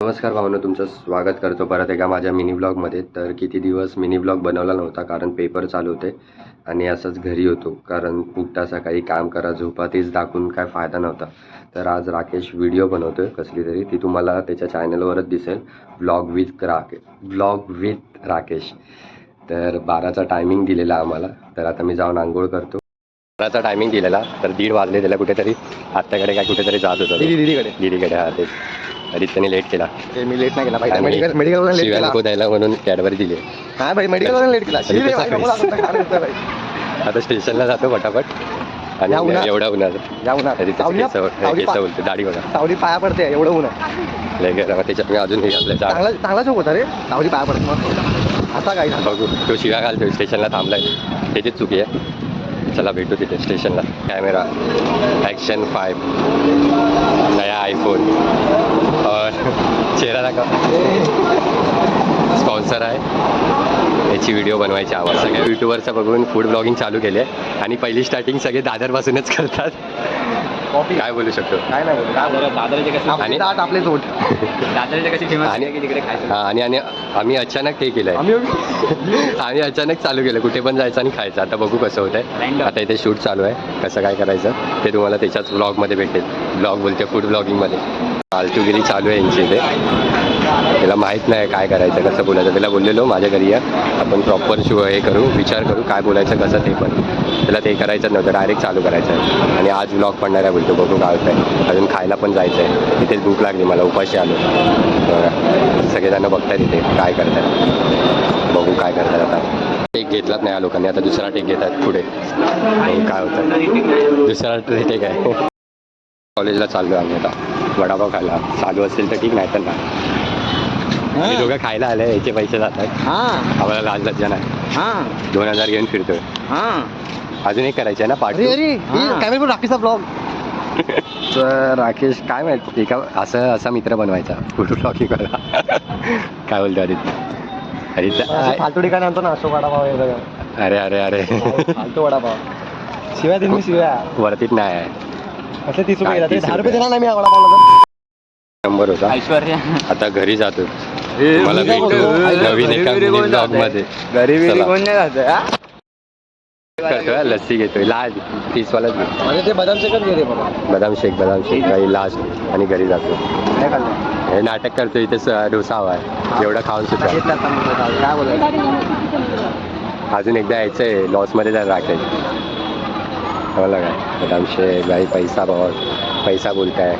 नमस्कार भावना, तुमचं स्वागत करतो परत एका माझ्या मिनी ब्लॉगमध्ये. तर किती दिवस मिनी ब्लॉग बनवला नव्हता कारण पेपर चालू होते आणि असंच घरी होतो, कारण उठता सकाळी काम करा झोपा तेच दाखवून काय फायदा नव्हता. तर आज राकेश व्हिडिओ बनवतो आहे कसली तरी, ती तुम्हाला त्याच्या चॅनलवरच दिसेल, व्लॉग विथ राकेश. तर 12चा टायमिंग दिलेला आम्हाला. तर आता मी जाऊन आंघोळ करतो. 12चा टायमिंग दिलेला तर 1:30 वाजले त्याला. कुठेतरी आत्याकडे काय कुठेतरी जात होतं, दीदीकडे. हा तेच. तरी त्यांनी लेट केला. मी लेट नाही केला भाई. मेडिकल लेट शिव्या केला. नको द्यायला म्हणून कॅडबरी दिली. हा भाई, मेडिकल लेट केला. तरी तसा आता स्टेशनला जातो फटाफट. आणि एवढा उन्हात तरी बोलते दाढी बघा. सावली पाया पडते एवढं ऊन आहे. लय गरम. त्याच्यात मी अजून हे घातलं चांगला चौक होता रे. सावली पाया पडते मग आता काही बघू. तो शिव्या घालतोय स्टेशनला थांबलाय, त्याचीच चुकी आहे. चला भेटू तिथे स्टेशनला. कॅमेरा ॲक्शन 5 नया आयफोन और चेहरा दाखव. स्पॉन्सर आहे, याची व्हिडिओ बनवायची आवाज. सगळ्या यूट्यूबरचं बघून फूड ब्लॉगिंग चालू केले आणि पहिली स्टार्टिंग सगळे दादरपासूनच करतात. काय बोलू शकतो. काय नाही आणि आपले जोड दादरचे कशी फेमस आहे की तिकडे खायचं. आणि आम्ही अचानक हे केलंय. आम्ही अचानक चालू केलं, कुठे पण जायचं आणि खायचं. आता बघू कसं होतंय. आता इथे शूट चालू आहे, कसं काय करायचं ते तुम्हाला त्याच्याच ब्लॉगमध्ये भेटेल. ब्लॉग बोलते फूड ब्लॉगिंगमध्ये. फालतूगिरी चालू आहे यांची इथे. त्याला माहीत नाही काय करायचं कसं बोलायचं. त्याला बोललेलो माझ्या घरी या, आपण प्रॉपर हे करू, विचार करू काय बोलायचं कसं. ते पण त्याला ते करायचं नव्हतं, डायरेक्ट चालू करायचं आहे. आणि आज ब्लॉग पडणार आहे बोलतो. बघू काय होतं आहे. अजून खायला पण जायचं आहे. तिथेच भूक लागली मला, उपाशी आलो. सगळेजण बघतायत इथे काय करतात. बघू काय करतात. आता टेक घेतलाच नाही या लोकांनी, आता दुसरा टेक घेतात पुढे. काय होतं दुसरा टेक आहे. कॉलेजला चाललो आम्ही आता वडापाव खायला. चालू असेल तर ठीक, नाही तर नाही. दोघं खायला आले, याचे पैसे जातात. आम्हाला लाज लज्जा नाही. 2000 घेऊन फिरतोय. अजून एक करायचं आहे ना पार्ट. Camera राकेशचा blog. तर राकेश काय माहिती एका असा मित्र बनवायचा फूड ब्लॉगिंग वाला. काय बोलतो आदित्य. फालतू ठिकाणी आणतो ना अशोक वडापाव वगैरे. अरे फालतू वडापाव. शिव्या दिन मी शिव्या वरतीच नाही आहे. असं 30 रुपये काय 10 रुपये देणार नाही मी वडापावला तर. नंबर होता. ऐश्वर्या आता घरी जातो. मला भेटू नवीन एका ब्लॉग मध्ये. घरी कोण नाही जात करतोय लस्सी घेतोय लाज 30 वालाच घेतो. म्हणजे ते बदाम शेकच गेले बाबा. बदाम शेक काही लास्ट आणि घरी जातो. हे नाटक करतो इथे डोसा हवा आहे एवढं खाऊन सुद्धा. काय बोलायचं. अजून एकदा यायचंय लॉसमध्ये जर राखायचं मला काय बदाम शेक. भाई पैसा बहुत पैसा बोलताय.